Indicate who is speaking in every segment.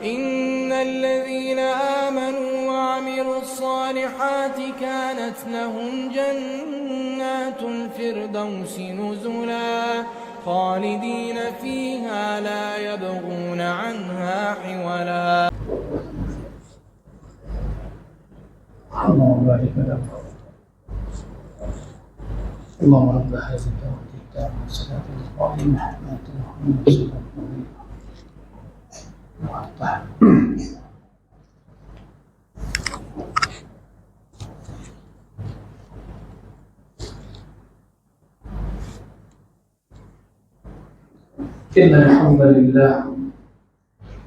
Speaker 1: إن الذين آمنوا وعملوا الصالحات كانت لهم جنات الفردوس نزلا خالدين فيها لا يبغون عنها حولا.
Speaker 2: اللهم بارك لنا اللهم رب هذه الدعوة التامة والصلاة القائمة آت محمد صلى الله عليه وسلم. إن الحمد لله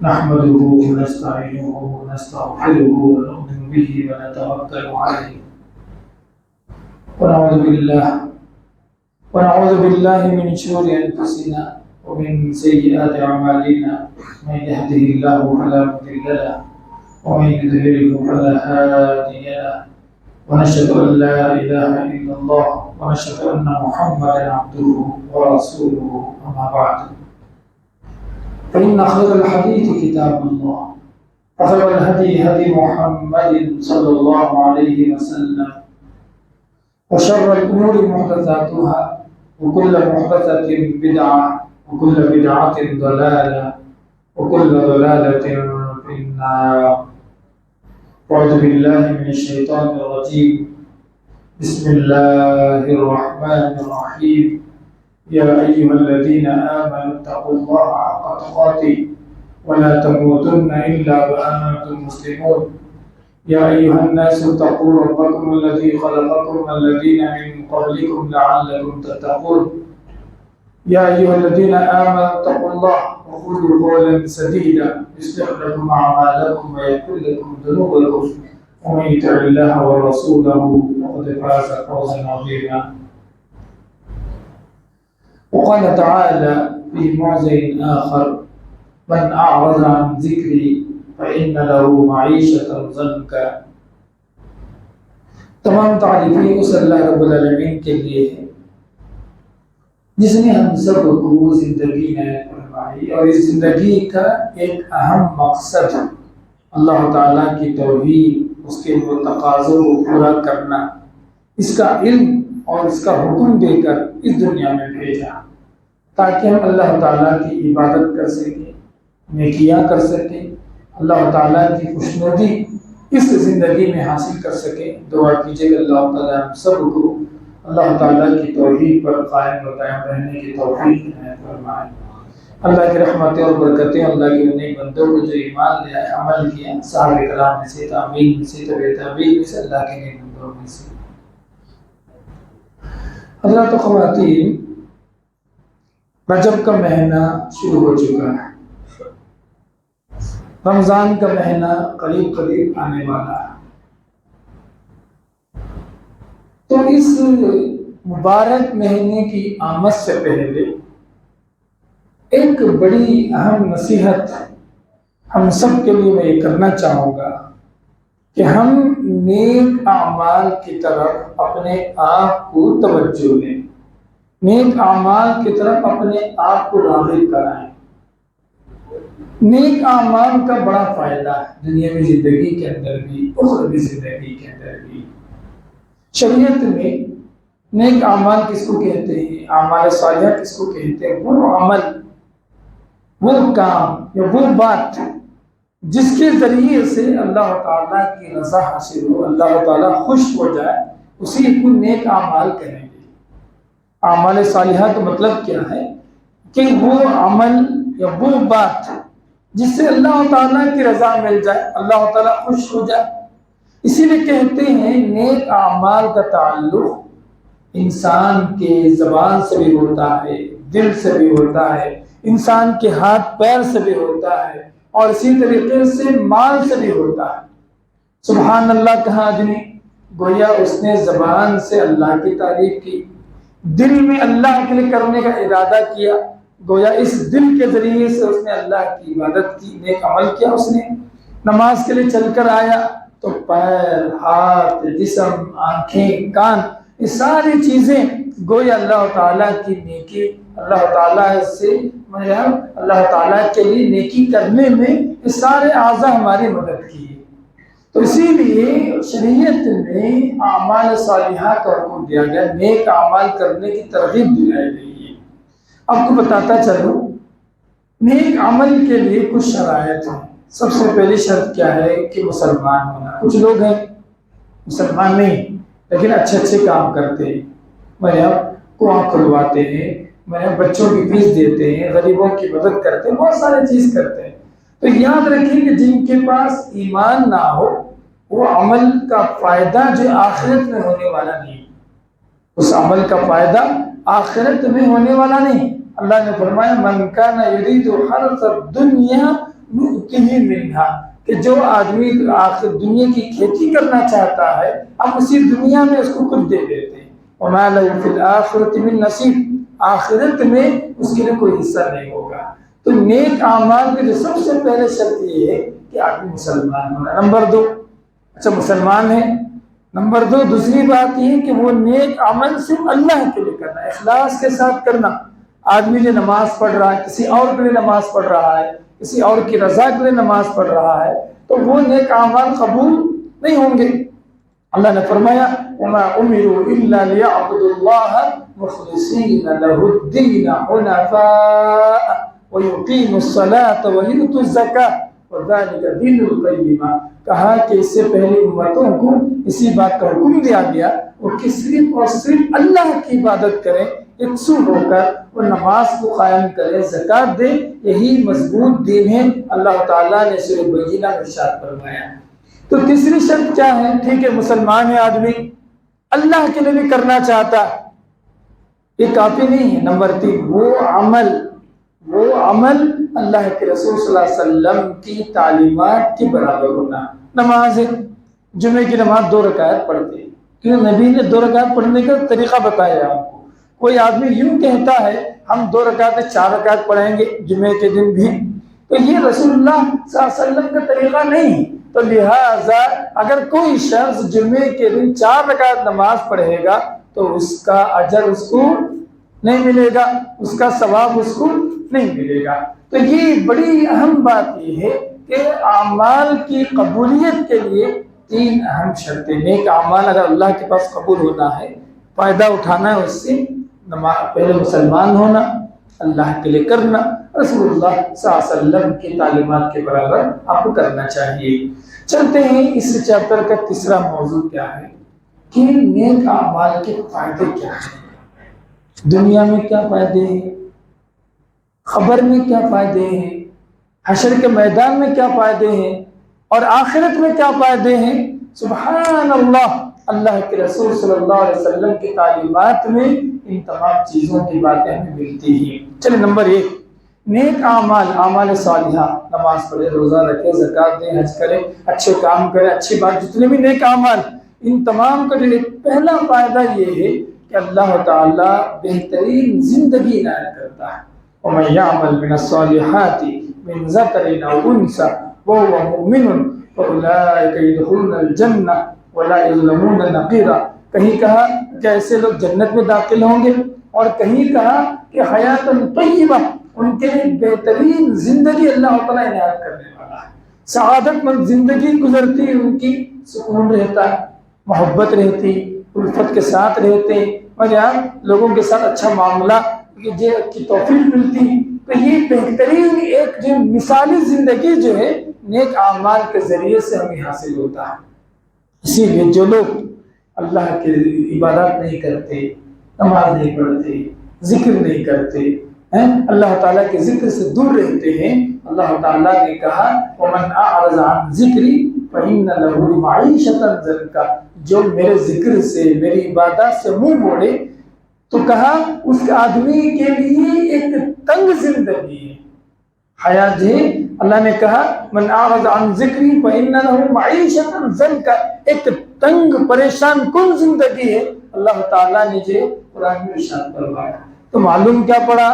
Speaker 2: نحمده ونستعينه ونستغفره ونؤمن به ونتوكل عليه ونعوذ بالله من شرور أنفسنا ومن سيئات أعمالنا. من يهده الله فلا مضل له ومن يضلل فلا هادي له ونشهد أن لا إله إلا الله ونشهد أن محمدا عبده ورسوله. أما بعد فإن خير الحديث كتاب الله وخير الهدي هدي محمد صلى الله عليه وسلم وشر الأمور محدثاتها وكل محدثة بدعة وكل بدعة ضلالة وكل ضلالة في النار. أعوذ بالله من الشيطان الرجيم. بسم الله الرحمن الرحيم. يا أيها الذين آمنوا اتقوا الله حق تقاته ولا تموتن إلا وأنتم مسلمون. يا أيها الناس اتقوا ربكم الذي خلقكم والذين من قبلكم لعلكم تتقون. يا أيها الذين آمنوا اتقوا الله وقولوا قولا سديدا يصلح لكم أعمالكم ويغفر لكم ذنوبكم ومن يطع الله ورسوله فقد فاز فوزا عظيما. وقال تعالى في موضع آخر: من أعرض عن ذكري فإن له معيشة ضنكا. تمام تعریفیں اس اللہ رب العالمین کے لیے ہے جس نے ہم سب کو زندگی عنایت فرمائی، اور اس زندگی کا ایک اہم مقصد اللہ تعالیٰ کی توحید، اس کے تقاضوں کو پورا کرنا، اس کا علم اور اس کا حکم دے کر اس دنیا میں بھیجا تاکہ ہم اللہ تعالیٰ کی عبادت کر سکیں، نیکیاں کر سکیں، اللہ تعالیٰ کی خوشنودی اس زندگی میں حاصل کر سکیں۔ دعا کیجیے کہ اللہ تعالیٰ ہم سب کو اللہ تعالیٰ کی توحید پر قائم و دائم رہنے کی توفیق عنایت فرمائے۔ اللہ کی رحمتیں اور برکتیں اللہ کے نیک بندوں کو جو ایمان لے آئے، عمل کیا، صحابہ کرام میں سے، تابعین میں سے، تبع تابعین میں سے، اللہ کے نیک بندوں میں سے۔ حضرات و خواتین، رجب کا مہینہ شروع ہو چکا ہے، رمضان کا مہینہ قریب قریب آنے والا ہے۔ تو اس مبارک مہینے کی آمد سے پہلے ایک بڑی اہم نصیحت ہم سب کے لیے میں یہ کرنا چاہوں گا کہ ہم نیک اعمال کی طرف اپنے آپ کو توجہ دیں، نیک اعمال کی طرف اپنے آپ کو راغب کرائیں۔ نیک اعمال کا بڑا فائدہ ہے دنیاوی زندگی کے اندر بھی، اخروی زندگی کے اندر بھی۔ شریعت میں نیک اعمال کس کو کہتے ہیں، اعمال صالحہ کس کو کہتے ہیں؟ وہ عمل، وہ کام یا وہ بات جس کے ذریعے سے اللہ تعالیٰ کی رضا حاصل ہو، اللہ تعالیٰ خوش ہو جائے، اسی کو نیک اعمال کہیں گے۔ اعمال صالحہ کا مطلب کیا ہے کہ وہ عمل یا وہ بات جس سے اللہ تعالیٰ کی رضا مل جائے، اللہ تعالیٰ خوش ہو جائے۔ اسی لیے کہتے ہیں نیک اعمال کا تعلق انسان کے زبان سے بھی ہوتا ہے، دل سے بھی ہوتا ہے، انسان کے ہاتھ پیر سے بھی ہوتا ہے، اور اسی طریقے سے مال سے بھی ہوتا ہے۔ سبحان اللہ کہا آدمی، گویا اس نے زبان سے اللہ کی تعریف کی، دل میں اللہ کے لیے کرنے کا ارادہ کیا، گویا اس دل کے ذریعے سے اس نے اللہ کی عبادت کی، نیک عمل کیا۔ اس نے نماز کے لیے چل کر آیا تو پیر، ہاتھ، جسم، آنکھیں، کان، یہ ساری چیزیں گویا اللہ تعالیٰ کی نیکی، اللہ تعالیٰ سے اللہ تعالیٰ کے لیے نیکی کرنے میں یہ سارے اعضاء ہماری مدد کی ہے۔ تو اسی لیے شریعت میں اعمال صالحہ کا حکم دیا گیا، نیک اعمال کرنے کی ترغیب دلائی گئی ہے۔ آپ کو بتاتا چلوں، نیک عمل کے لیے کچھ شرائط ہیں۔ سب سے پہلی شرط کیا ہے کہ مسلمان ہونا۔ کچھ لوگ ہیں مسلمان نہیں لیکن اچھے کام کرتے ہیں، کنواں کھلواتے ہیں، بچوں کی فیس دیتے ہیں، غریبوں کی مدد کرتے ہیں، بہت سارے چیز کرتے ہیں۔ تو یاد رکھیں کہ جن کے پاس ایمان نہ ہو وہ عمل کا فائدہ جو آخرت میں ہونے والا نہیں، اس عمل کا فائدہ آخرت میں ہونے والا نہیں۔ اللہ نے فرمایا من کان یرید حرث الدنیا نؤتہ منہا، کہ جو آدمی آخر دنیا کی کھیتی کرنا چاہتا ہے ہم اسی دنیا میں اس کو کچھ دے دیتے ہیں، وما لہ فی الآخرۃ من نصیب، آخرت میں اس کے لیے کوئی حصہ نہیں ہوگا۔ تو نیک اعمال کے جو سب سے پہلے شرط یہ ہے کہ آدمی مسلمان ہونا۔ نمبر 2، اچھا مسلمان ہے۔ نمبر 2، دوسری بات یہ کہ وہ نیک عمل صرف اللہ کے لیے کرنا، اخلاص کے ساتھ کرنا۔ آدمی جو نماز پڑھ رہا ہے، کسی اور کے لیے نماز پڑھ رہا ہے، کسی اور کی رضا کے لیے نماز پڑھ رہا ہے، تو وہ نیک اعمال قبول نہیں ہوں گے۔ اللہ نے فرمایا وَمَا أُمِرُوا إِلَّا لِيَعْبُدُوا اللَّهَ مُخْلِصِينَ لَهُ الدِّينَ حُنَفَاءَ وَيُقِيمُوا الصَّلَاةَ وَيُؤْتُوا الزَّكَاةَ وَذَلِكَ دِينُ الْقَيِّمَةِ۔ کہا کہ اس سے پہلے امتوں کو اسی بات کا حکم دیا گیا وہ کہ صرف اور صرف اللہ کی عبادت کریں، یکسو ہو کر وہ نماز کو قائم کرے، زکوٰۃ دے، یہی مضبوط دین ہے۔ اللہ تعالیٰ نے سورہ بینہ میں ارشاد فرمایا۔ تو تیسری شرط کیا ہے؟ ٹھیک ہے مسلمان ہے آدمی، اللہ کے لیے بھی کرنا چاہتا، یہ کافی نہیں ہے۔ نمبر 3، وہ عمل اللہ کے رسول صلی اللہ علیہ وسلم کی تعلیمات کے برابر ہونا۔ نماز ہے، جمعے کی نماز 2 رکعت پڑھتے ہیں، کیونکہ نبی نے 2 رکعت پڑھنے کا طریقہ بتایا آپ کو۔ کوئی آدمی یوں کہتا ہے ہم 2 رکعت 4 رکعت پڑھیں گے جمعے کے دن بھی، تو یہ رسول اللہ صلی اللہ علیہ وسلم کا طریقہ نہیں۔ تو لہٰذا اگر کوئی شخص جمعے کے دن 4 رکعت نماز پڑھے گا تو اس کا اجر اس کو نہیں ملے گا، اس کا ثواب اس کو نہیں ملے گا۔ تو یہ بڑی اہم بات یہ ہے کہ اعمال کی قبولیت کے لیے 3 اہم شرطیں۔ نیک اعمال اگر اللہ کے پاس قبول ہونا ہے، فائدہ اٹھانا ہے اس سے، پہلے مسلمان ہونا، اللہ کے لیے کرنا، رسول اللہ صلی اللہ علیہ وسلم کی تعلیمات کے برابر آپ کو کرنا چاہیے۔ چلتے ہیں اس چیپٹر کا تیسرا موضوع کیا ہے کہ نیک اعمال کے فائدے کیا ہیں، دنیا میں کیا فائدے ہیں، خبر میں کیا فائدے ہیں، حشر کے میدان میں کیا فائدے ہیں، اور آخرت میں کیا فائدے ہیں۔ سبحان اللہ، اللہ کے رسول صلی اللہ علیہ وسلم کی تعلیمات میں ان تمام چیزوں کی باتیں ہمیں ملتی ہیں۔ چلیں نمبر 1، نیک اعمال صالحہ، نماز پڑھے، روزہ رکھے، زکوٰۃ دے، حج کرے، اچھے کام کرے، اچھی بات، جتنے بھی نیک اعمال، ان تمام کا جو پہلا فائدہ یہ ہے کہ اللہ تعالیٰ بہترین زندگی عنایت کرتا ہے۔ وَمَن يَعْمَلْ مِنَ الصَّالِحَاتِ مِن ذَكَرٍ أَوْ أُنثىٰ وَهُوَ مُؤْمِنٌ فَأُولَٰئِكَ يَدْخُلُونَ الْجَنَّةَ وَلَا يُظْلَمُونَ نَقِيرًا۔ کہیں کہا کہ ایسے لوگ جنت میں داخل ہوں گے، اور کہیں کہا کہ حیات طیبہ، ان کے لیے بہترین زندگی اللہ تعالیٰ عنایت کرنے والا ہے۔ سعادت مند زندگی گزرتی، ان کی سکون رہتا ہے، محبت رہتی، الفت کے ساتھ رہتے، اور یہاں لوگوں کے ساتھ اچھا معاملہ کی توفیق ملتی۔ تو یہ بہترین ایک جو مثالی زندگی جو ہے نیک اعمال کے ذریعے سے ہمیں حاصل ہوتا ہے۔ اسی لیے جو لوگ اللہ کی عبادت نہیں کرتے، نماز نہیں پڑھتے، ذکر نہیں کرتے، اللہ تعالیٰ کے ذکر سے دور رہتے ہیں، اللہ تعالیٰ نے کہا وَمَنْ أَعْرَضَ عَنْ ذِكْرِي فَإِنَّ لَهُ مَعِيشَةً ضَنْكًا، جو میرے ذکر سے، میری عبادت سے منہ موڑے، تو کہا اس آدمی کے لیے ایک تنگ زندگی ہے، حیات ہے۔ اللہ نے کہا من اعرض عن ذکری فإن له معیشۃ ضنکا، ایک تنگ پریشان کن زندگی ہے، اللہ تعالیٰ نے جو قرآن میں ارشاد فرمایا۔ تو معلوم کیا پڑا،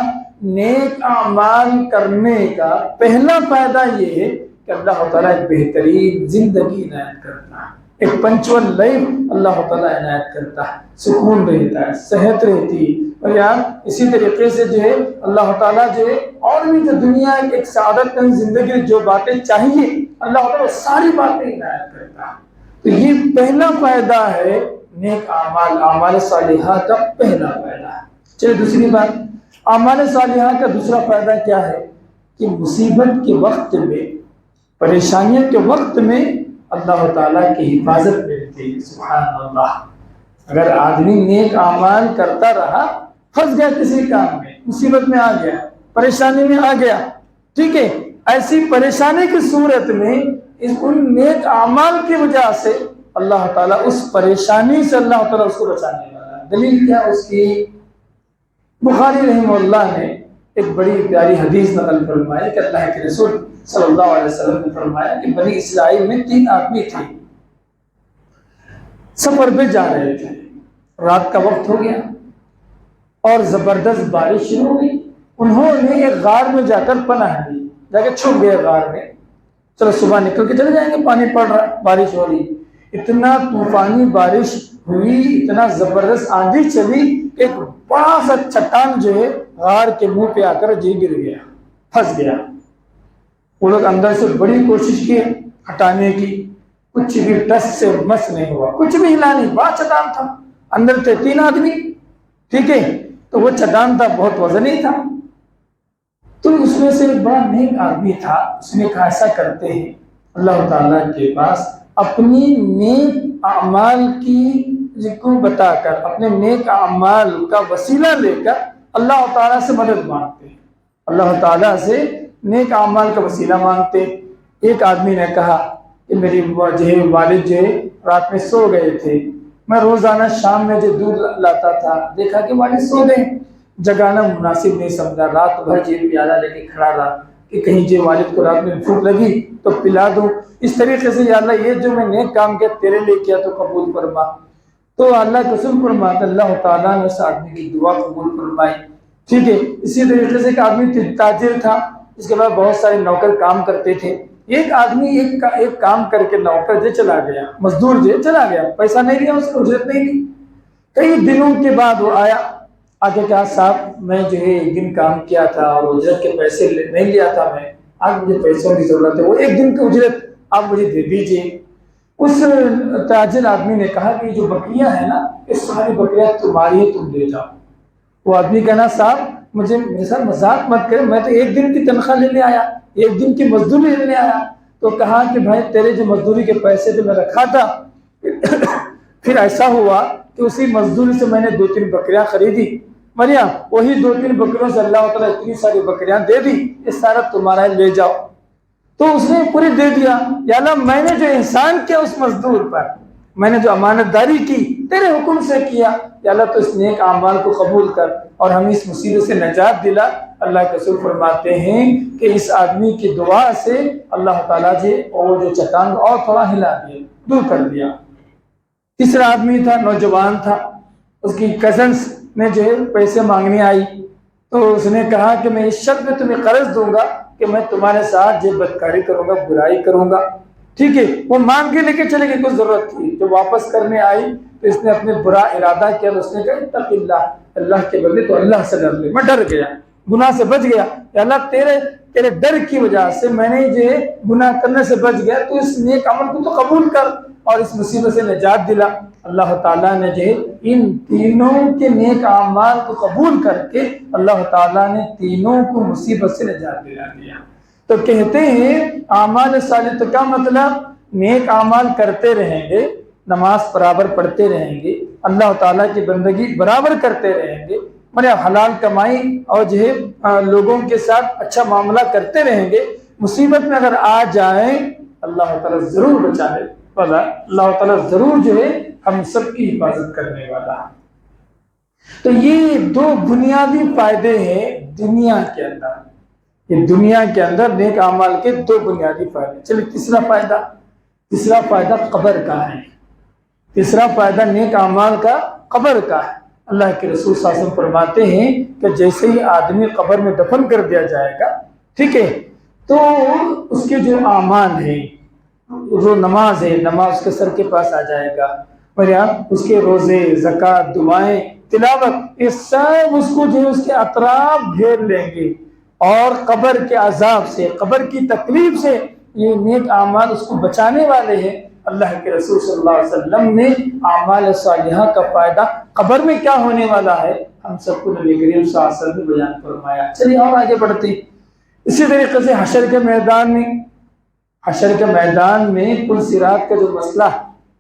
Speaker 2: نیک اعمال کرنے کا پہلا فائدہ یہ ہے کہ اللہ تعالیٰ ایک بہترین زندگی عنایت کرتا ہے۔ ایک پنچول لائف اللہ تعالیٰ عنایت کرتا ہے، سکون رہتا ہے، صحت رہتی ہے۔ اور یار اسی طریقے سے جو ہے اللہ تعالیٰ جو ہے اور بھی جو دنیا ایک سعادت مند زندگی جو باتیں چاہیے اللہ تعالیٰ ساری باتیں عنایت کرتا ہے۔ تو یہ پہلا فائدہ ہے نیک اعمال، اعمال صالحہ کا پہلا فائدہ ہے۔ چلیے دوسری بات، اعمال صالحہ کا دوسرا فائدہ کیا ہے کہ مصیبت کے وقت میں، پریشانیوں کے وقت میں اللہ تعالیٰ کی حفاظت ملتی ہے۔ سبحان اللہ، اگر آدمی نیک اعمال کرتا رہا، پھنس گیا کسی کام میں، مصیبت میں آ گیا، پریشانی میں آ گیا، ٹھیک ہے، ایسی پریشانی کی صورت میں ان نیک اعمال کی وجہ سے اللہ تعالیٰ اس پریشانی سے اللہ تعالیٰ اس کو بچانے والا ہے۔ دلیل کیا اس کی؟ بخاری رحمہ اللہ نے ایک بڑی پیاری حدیث نقل فرمائی کہ اللہ کے رسول صلی اللہ علیہ وسلم نے فرمایا کہ بنی اسرائیل میں 3 آدمی تھے، سفر پہ جا رہے تھے، رات کا وقت ہو گیا اور زبردست بارش شروع ہو گئی۔ انہوں نے ایک غار میں جا کر پناہ لی، جا کے چھپ گئے غار میں، چلو صبح نکل کے چلے جائیں گے، پانی پڑ رہا، بارش ہو رہی۔ اتنا طوفانی بارش ہوئی، اتنا زبردست آندھی چلی کہ ایک بڑا سا چٹان جو ہے غار کے منہ پہ آ کر جی گر گیا، پھنس گیا۔ وہ لوگ اندر سے بڑی کوشش کی ہٹانے کی، کچھ بھی ٹس سے مس نہیں ہوا، کچھ بھی ہلا نہیں، بڑا چٹان تھا، اندر تھے 3 آدمی، ٹھیک ہے، تو وہ چٹان تھا، بہت وزنی تھا۔ تو اس میں سے ایک بڑا نیک آدمی تھا، اس نے کہا ایسا کرتے ہیں، اللہ تعالیٰ کے پاس اپنی نیک اعمال کی کو بتا کر، اپنے نیک اعمال کا وسیلہ لے کر اللہ تعالیٰ سے مدد مانگتے ہیں، اللہ تعالیٰ سے نیک اعمال کا وسیلہ مانگتے۔ ایک آدمی نے کہا کہ میری والد جو ہے رات میں سو گئے تھے، میں روزانہ شام میں جو دودھ لاتا تھا، دیکھا کہ والد سو گئے، جگانا مناسب نہیں سمجھا، رات بھر جیب پیالہ لے کے کھڑا رہا کہ کہیں جی والد کو رات میں بھوک لگی تو پلا دوں۔ اس طریقے سے یا اللہ یہ جو میں نیک کام کیا تیرے لیے کیا تو قبول فرما۔ تو اللہ قسم فرماتا اللہ تعالیٰ نے اس آدمی کی دعا قبول فرمائی، ٹھیک ہے۔ اسی طریقے سے ایک آدمی تاجر تھا، اس کے بعد بہت سارے نوکر کام کرتے تھے۔ ایک آدمی ایک کام کر کے نوکر جو چلا گیا، مزدور جو چلا گیا، پیسہ نہیں لیا، اس کو اجرت نہیں دی۔ کئی دنوں کے بعد وہ آیا، آگے کہا صاحب میں جو ہے ایک دن کام کیا تھا اور اجرت کے پیسے نہیں لیا تھا میں، آج مجھے پیسوں کی ضرورت ہے، وہ ایک دن کی اجرت آپ مجھے دے دیجئے۔ اس تاجر آدمی نے کہا کہ یہ جو بکریاں ہیں نا، یہ ساری بکریاں تمہاری ہیں، تم لے جاؤ۔ وہ آدمی کہنا صاحب مجھے میرے ساتھ مذاق مت کرے، میں تو ایک دن کی تنخواہ لینے آیا، ایک دن کی مزدوری لینے آیا۔ تو کہا کہ بھائی تیرے جو مزدوری کے پیسے جو میں رکھا تھا، پھر ایسا ہوا کہ اسی مزدوری سے میں نے 2-3 بکریاں خریدی، مریا وہی 2-3 بکریوں سے اللہ تعالیٰ اتنی ساری بکریاں دے دی، یہ سارا تمہارا ہے، لے جاؤ۔ تو اس نے پوری دے دیا، یا اللہ میں نے جو احسان کیا اس مزدور پر، میں نے جو امانت داری کی تیرے حکم سے کیا، یا اللہ تو اس نیک اعمال کو قبول کر اور ہمیں اس مصیبت سے نجات دلا۔ اللہ کے رسول فرماتے ہیں کہ اس آدمی کی دعا سے اللہ تعالیٰ جی اور جو چٹان اور تھوڑا ہلا دیا، دور کر دیا۔ تیسرا آدمی تھا، نوجوان تھا، اس کی کزنس نے جو ہے پیسے مانگنے آئی، تو اس نے کہا کہ میں اس شرط میں تمہیں قرض دوں گا کہ میں تمہارے ساتھ جو بدکاری کروں گا، برائی کروں گا، ٹھیک ہے۔ وہ مانگ کے لے کے چلے گئے، کچھ ضرورت تھی، جو واپس کرنے آئی تو اس نے اپنے برا ارادہ کیا، اس نے کہا اتق اللہ، اللہ کے بندے تو اللہ سے ڈر لے۔ میں ڈر گیا، گناہ سے بچ گیا، یا اللہ تیرے ڈر کی وجہ سے میں نے جو گناہ کرنے سے بچ گیا، تو اس نیک عمل کو تو قبول کر اور اس مصیبت سے نجات دلا۔ اللہ تعالیٰ نے جو ان تینوں کے نیک اعمال کو قبول کر کے اللہ تعالیٰ نے تینوں کو مصیبت سے نجات دلا دیا۔ تو کہتے ہیں اعمال صالحہ کا مطلب نیک اعمال کرتے رہیں گے، نماز برابر پڑھتے رہیں گے، اللہ تعالیٰ کی بندگی برابر کرتے رہیں گے، حلال کمائی اور جو ہے لوگوں کے ساتھ اچھا معاملہ کرتے رہیں گے، مصیبت میں اگر آ جائیں اللہ تعالیٰ ضرور بچانے والا، اللہ تعالیٰ ضرور جو ہے ہم سب کی حفاظت کرنے والا۔ تو یہ 2 بنیادی فائدے ہیں دنیا کے اندر، یہ دنیا کے اندر نیک اعمال کے 2 بنیادی فائدے۔ چلیے تیسرا فائدہ قبر کا ہے، تیسرا فائدہ نیک اعمال کا قبر کا ہے۔ اللہ کے رسول صلی اللہ علیہ وسلم فرماتے ہیں کہ جیسے ہی آدمی قبر میں دفن کر دیا جائے گا، ٹھیک ہے، تو اس کے جو اعمال ہیں وہ نماز ہے، نماز اس کے سر کے پاس آ جائے گا، اور یہاں اس کے روزے، زکوٰۃ، دعائیں، تلاوت، یہ سب اس کو جو ہے اس کے اطراف گھیر لیں گے، اور قبر کے عذاب سے، قبر کی تکلیف سے یہ نیک اعمال اس کو بچانے والے ہیں۔ اللہ کے رسول صلی اللہ علیہ وسلم نے اعمال صالحہ کا فائدہ قبر میں کیا ہونے والا ہے ہم سب کو نبی کریم صلی اللہ علیہ وسلم نے بیان فرمایا۔ چلیے اور آگے بڑھتے ہیں۔ اسی طریقے سے حشر کے میدان میں پل صراط کا جو مسئلہ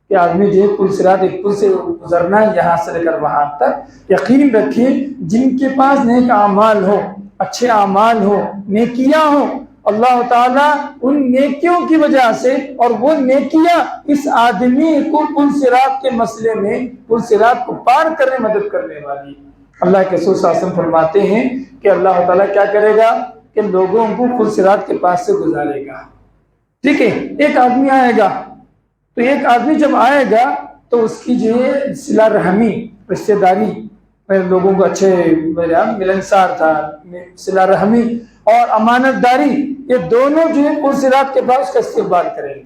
Speaker 2: کہ آدمی جو ہے پل صراط ایک پل سے گزرنا ہے یہاں سے لے کر وہاں تک، یقین رکھیے جن کے پاس نیک اعمال ہو، اچھے اعمال ہو، نیکیاں ہوں، اللہ تعالیٰ ان نیکیوں کی وجہ سے، اور وہ نیکیاں اس آدمی کو پل صراط کے مسئلے میں، پل صراط کو پار کرنے میں مدد کرنے والی۔ اللہ کے رسول صلی اللہ علیہ وسلم فرماتے ہیں کہ اللہ تعالیٰ کیا کرے گا کہ لوگوں کو پل صراط کے پاس سے گزارے گا۔ ٹھیک ہے، ایک آدمی آئے گا، تو ایک آدمی جب آئے گا تو اس کی جو ہے صلہ رحمی، رشتہ داری، لوگوں کو اچھے ملنسار تھا، صلہ رحمی اور امانت داری، یہ دونوں جو ہے پل صراط کے پاس کا استقبال کریں گے،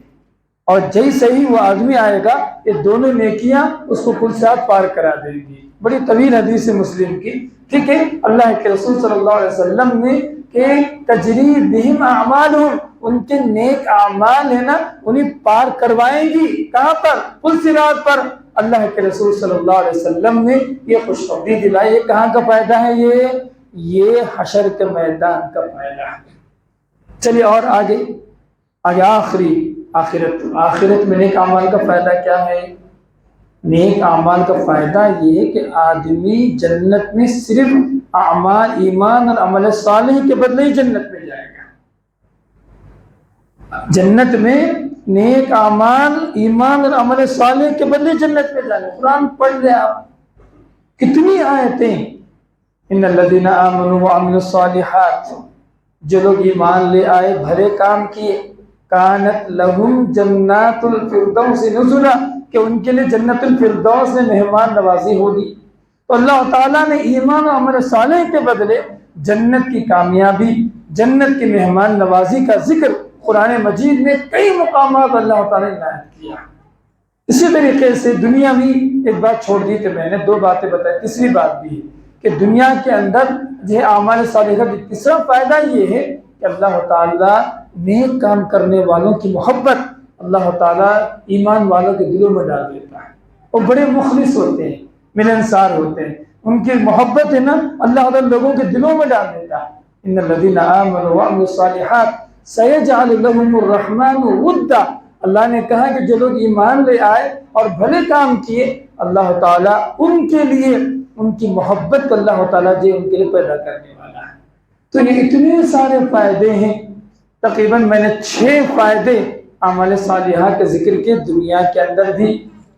Speaker 2: اور جیسے ہی وہ آدمی آئے گا یہ دونوں نیکیاں اس کو پل صراط پار کرا دیں گی۔ بڑی طویل حدیث ہے مسلم کی۔ ٹھیک ہے، اللہ کے رسول صلی اللہ علیہ وسلم نے کہ تجری بہم اعمالہم، ان کے نیک اعمال ہے نا انہیں پار کروائیں گی، کہاں پر؟ پل صراط پر۔ اللہ کے رسول صلی اللہ علیہ وسلم نے یہ خوشخبری دلائی۔ یہ کہاں کا فائدہ ہے؟ یہ حشر کے میدان کا فائدہ ہے۔ چلیے اور آگے آخرت میں نیک اعمال کا فائدہ کیا ہے؟ نیک اعمال کا فائدہ یہ ہے کہ آدمی جنت میں صرف اعمال ایمان اور عمل صالح کے بدلے ہی جنت میں جائے گا۔ جنت میں نیک اعمال ایمان اور عمل صالح کے بدلے جنت میں جائے گا۔ قرآن پڑھ لیں آپ، کتنی آیتیں، ان الذین آمنوا وعملوا الصالحات، جو لوگ ایمان لے آئے، بھلے کام کیے، کانت لہم جنات الفردوس نزلا، کہ ان کے لیے جنت الفردوس میں مہمان نوازی ہوگی۔ تو اللہ تعالیٰ نے ایمان و عمل صالح کے بدلے جنت کی کامیابی، جنت کی مہمان نوازی کا ذکر قرآن مجید میں کئی مقامات اللہ تعالیٰ نے عنایت کیا۔ اسی طریقے سے دنیا بھی ایک بات چھوڑ دی کہ میں نے 2 باتیں بتائی، تیسری بات بھی ہے کہ دنیا کے اندر جو اعمال صالحہ کا تیسرا فائدہ یہ ہے کہ اللہ تعالیٰ نیک کام کرنے والوں کی محبت اللہ تعالیٰ ایمان والوں کے دلوں میں ڈال دیتا ہے۔ وہ بڑے مخلص ہوتے ہیں، ملنسار ہوتے ہیں، ان کی محبت ہے نا اللہ تعالیٰ لوگوں کے دلوں میں ڈال دیتا ہے۔ ان الذین آمنوا وعملوا الصالحات سیجعل لهم الرحمن ودا، اللہ نے کہا کہ جو لوگ ایمان لے آئے اور بھلے کام کیے، اللہ تعالیٰ ان کے لیے ان کی محبت کو اللہ تعالیٰ جو ان کے لیے پیدا کرنے والا ہے۔ تو یہ اتنے سارے فائدے ہیں، تقریباً میں نے 6 فائدے اعمال صالحہ کے ذکر کے، دنیا کے اندر بھی،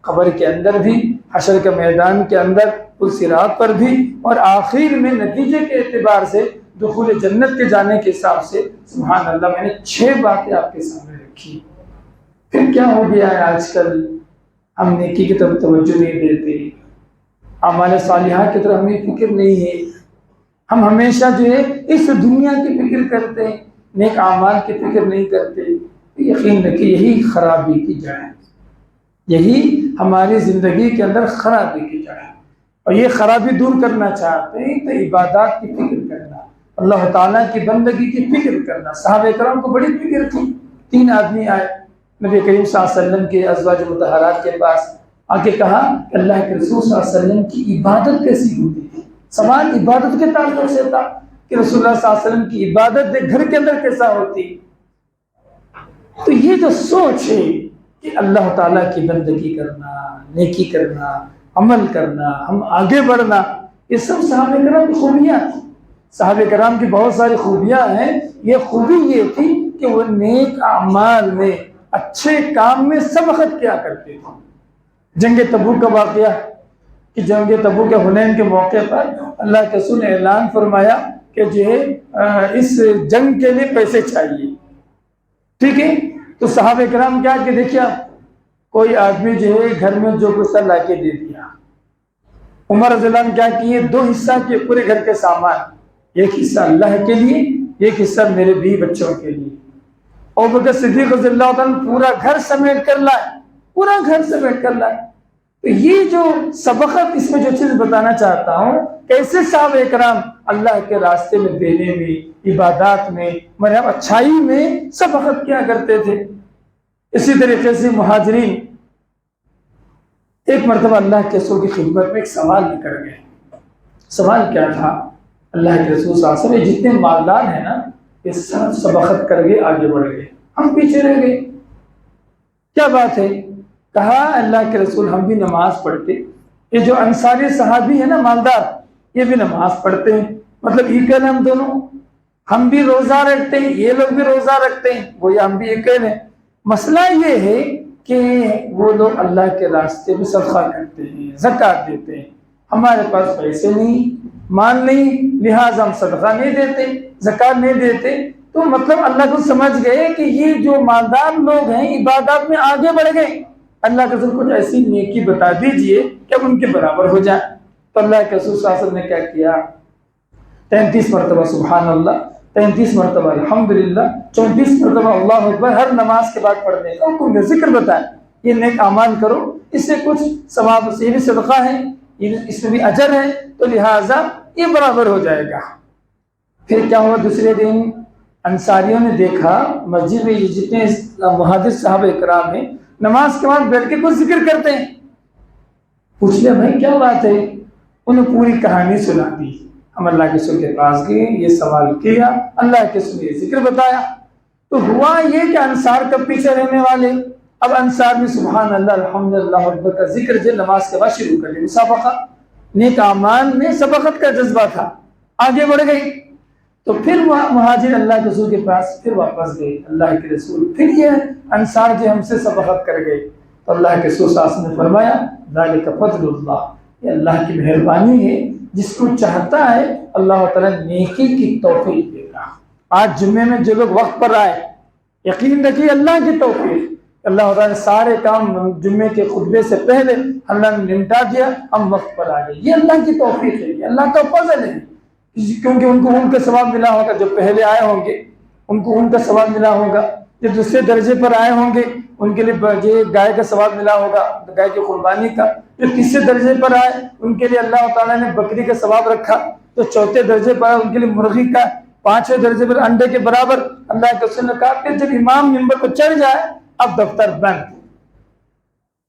Speaker 2: قبر کے اندر بھی، حشر کے میدان کے اندر، پل صراط پر بھی، اور آخر میں نتیجے کے اعتبار سے دخول جنت کے جانے کے حساب سے۔ سبحان اللہ، میں نے 6 باتیں آپ کے سامنے رکھی۔ پھر کیا ہو گیا ہے آج کل ہم نیکی کی طرف توجہ نہیں دیتے، اعمال صالحہ کی طرف ہمیں فکر نہیں ہے، ہم ہمیشہ جو ہے اس دنیا کی فکر کرتے ہیں، نیک اعمال کی فکر نہیں کرتے۔ یقین رکھیے یہی خرابی کی جڑ ہے، یہی ہماری زندگی کے اندر خرابی کی جڑ ہے، اور یہ خرابی دور کرنا چاہتے ہیں تو عبادات کی فکر کرنا، اللہ تعالیٰ کی بندگی کی فکر کرنا۔ صحابہ کرام کو بڑی فکر تھی۔ 3 آدمی آئے نبی کریم صلی اللہ علیہ وسلم کے ازواج مطہرات کے پاس، آ کے کہا کہ اللہ کے رسول صلی اللہ علیہ وسلم کی عبادت کیسی ہوتی تھی؟ سوال عبادت کے تعلق سے تھا کہ رسول اللہ صلی اللہ علیہ وسلم کی عبادت گھر کے اندر کیسا ہوتی؟ تو یہ جو سوچ ہے کہ اللہ تعالیٰ کی بندگی کرنا، نیکی کرنا، عمل کرنا، ہم آگے بڑھنا، یہ سب صحابہ کرام کی خوبیاں تھیں۔ صحابہ کرام کی بہت ساری خوبیاں ہیں، یہ خوبی یہ تھی کہ وہ نیک اعمال میں، اچھے کام میں سبقت کیا کرتے تھے۔ جنگ تبوک کا واقعہ کہ جنگ تبوک کے حنین کے موقع پر اللہ کے رسول نے اعلان فرمایا کہ جو ہے اس جنگ کے لیے پیسے چاہیے۔ ٹھیک ہے، تو صحابہ کرام کیا کہ دیکھیے کوئی آدمی جو ہے گھر میں جو کچھ لا کے دے دیا۔ عمر رضی اللہ عنہ کیا کیے، 2 حصہ کیے پورے گھر کے سامان، ایک حصہ اللہ کے لیے، ایک حصہ میرے بیوی بچوں کے لیے۔ ابوبکر صدیق رضی اللہ عنہ پورا گھر سمیٹ کر لائے، پورا گھر سمیٹ کر لائے۔ تو یہ جو سبقت، اس میں جو چیز بتانا چاہتا ہوں، کیسے صحابہ کرام اللہ کے راستے میں دینے میں، عبادات میں، مطلب اچھائی میں سبقت کیا کرتے تھے۔ اسی طریقے سے مہاجرین ایک مرتبہ اللہ کے رسول کی خدمت میں ایک سوال لے کر گئے۔ سوال کیا تھا؟ اللہ کے رسول صلی اللہ علیہ وسلم، جتنے مالدار ہیں نا یہ سب سبقت کر کے آگے بڑھ گئے، ہم پیچھے رہ گئے، کیا بات ہے؟ کہا اللہ کے رسول ہم بھی نماز پڑھتے، یہ جو انصاری صحابی ہے نا مالدار، یہ بھی نماز پڑھتے ہیں، مطلب ایکل ہم دونوں، ہم بھی روزہ رکھتے ہیں، یہ لوگ بھی روزہ رکھتے ہیں، گویا ہم بھی ایکل ہیں۔ مسئلہ یہ ہے کہ وہ لوگ اللہ کے راستے میں صدقہ کرتے ہیں، زکوٰۃ دیتے ہیں، ہمارے پاس پیسے نہیں، مال نہیں، لہٰذا ہم صدقہ نہیں دیتے، زکوٰۃ نہیں دیتے۔ تو مطلب اللہ کو سمجھ گئے کہ یہ جو مالدار لوگ ہیں عبادات میں آگے بڑھ گئے، اللہ کے رسول کچھ ایسی نیکی بتا دیجئے کہ اب ان کے برابر ہو جائے۔ تو اللہ کے رسول صلی اللہ علیہ وسلم نے کیا کیا؟ 33 مرتبہ سبحان اللہ، 33 مرتبہ الحمدللہ، 34 مرتبہ اللہ اکبر ہر نماز کے بعد پڑھنے کا حکم دیا، ذکر بتایا، یہ نیک اعمال کرو، اس سے کچھ ثواب، یہ بھی صدقہ ہے، اس میں بھی اجر ہے، تو لہٰذا یہ برابر ہو جائے گا۔ پھر کیا ہوا؟ دوسرے دن انصاریوں نے دیکھا مسجد میں یہ جتنے مہاجر صحابہ کرام ہیں نماز کے بعد بیٹھ کے کچھ ذکر کرتے ہیں۔ پوچھ لیا بھائی کیا بات ہے؟ انہیں پوری کہانی سنا دی۔ ہم اللہ کے رسول کے پاس گئے، یہ سوال کیا، اللہ کے رسول نے یہ ذکر بتایا۔ تو ہوا یہ کہ انصار کب پیچھے رہنے والے، اب انصار میں سبحان اللہ الحمدللہ اکبر کا ذکر جو نماز کے بعد شروع کر دیا۔ مسابقہ نیک اعمال میں سبقت کا جذبہ تھا، آگے بڑھ گئی۔ تو پھر مہاجر اللہ کے رسول کے پاس پھر واپس گئے، اللہ کے رسول پھر یہ انصار جو ہم سے سبقت کر گئے، تو اللہ کے رسول صلی اللہ علیہ وسلم نے فرمایا ذالک فضل اللہ، یہ اللہ کی مہربانی ہے، جس کو چاہتا ہے اللہ تعالیٰ نیکی کی توفیق دے گا۔ آج جمعے میں جو لوگ وقت پر آئے، یقین رکھیے اللہ کی توفیق، اللہ تعالیٰ نے سارے کام جمعے کے خطبے سے پہلے اللہ نے نمٹا دیا، ہم وقت پر آ گئے، یہ اللہ کی توفیق ہے، یہ اللہ کا فضل ہے، کیونکہ ان کو ان کا ثواب ملا ہوگا، جو پہلے آئے ہوں گے ان کو ان کا ثواب ملا ہوگا، جو دوسرے درجے پر آئے ہوں گے ان کے لیے گائے کا ثواب ملا ہوگا، گائے کی قربانی کا، جو تیسرے درجے پر آئے ان کے لیے اللہ تعالیٰ نے بکری کا ثواب رکھا، جو چوتھے درجے پر آئے ان کے لیے مرغی کا، پانچویں درجے پر انڈے کے برابر۔ اللہ کے رسول نے کہا کہ جب امام منبر پر چڑھ جائے اب دفتر بند،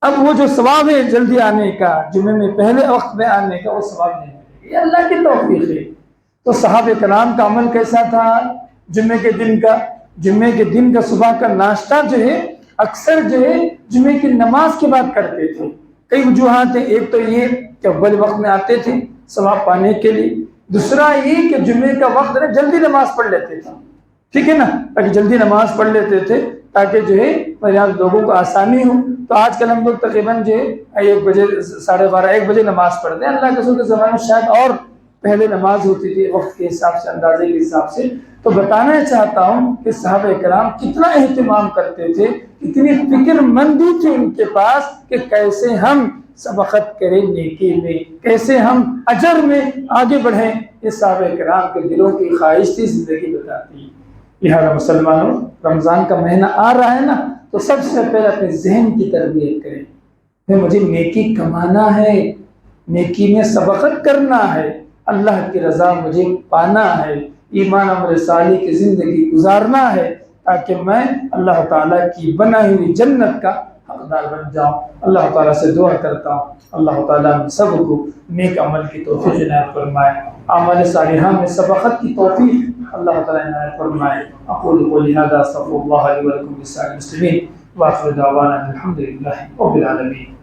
Speaker 2: اب وہ جو ثواب ہے جلدی آنے کا، جمعے میں پہلے وقت میں آنے کا، وہ ثواب نہیں ملے گا، یہ اللہ کی توفیق ہے۔ تو صحابہ کرام کا عمل کیسا تھا جمعے کے دن کا؟ جمعے کے دن کا صبح کا ناشتہ جو ہے اکثر جو ہے جمعے کی نماز کے بعد کرتے تھے۔ کئی وجوہات ہیں، ایک تو یہ کہ اول وقت میں آتے تھے ثواب پانے کے لیے، دوسرا یہ کہ جمعے کا وقت ہے جلدی نماز پڑھ لیتے تھے، ٹھیک ہے نا، تاکہ جلدی نماز پڑھ لیتے تھے تاکہ جو ہے لوگوں کو آسانی ہو۔ تو آج کل ہم لوگ تقریباً جو ہے 1 بجے 12:30 1 بجے نماز پڑھتے ہیں، اللہ کے رسول کے زمانے میں شاید اور پہلے نماز ہوتی تھی وقت کے حساب سے، اندازے کے حساب سے۔ تو بتانا چاہتا ہوں کہ صحابہ کرام کتنا اہتمام کرتے تھے، کتنی فکر مندی تھی ان کے پاس کہ کیسے ہم سبقت کریں نیکی میں، کیسے ہم اجر میں آگے بڑھیں، یہ صحابہ کرام کے دلوں کی خواہش تھی، زندگی بتاتی ہے۔ لہٰذا مسلمانوں، رمضان کا مہینہ آ رہا ہے نا، تو سب سے پہلے اپنے ذہن کی تربیت کریں کہ مجھے نیکی کمانا ہے، نیکی میں سبقت کرنا ہے، اللہ کی رضا مجھے پانا ہے، ایمان عمل صالح کی زندگی گزارنا ہے، تاکہ میں اللہ تعالیٰ کی بنائی ہوئی جنت کا حقدار بن جاؤں۔ اللہ تعالیٰ سے دعا کرتا ہوں اللہ تعالیٰ ہم سب کو نیک عمل کی توفیق عنایت فرمائے، اعمال صالحہ میں سبقت کی توفیق اللہ تعالیٰ عنایت فرمائے۔ اقول قولی ھذا استغفر اللہ لی ولکم ولسائر المسلمین وآخر دعوانا الحمد للہ رب العالمین۔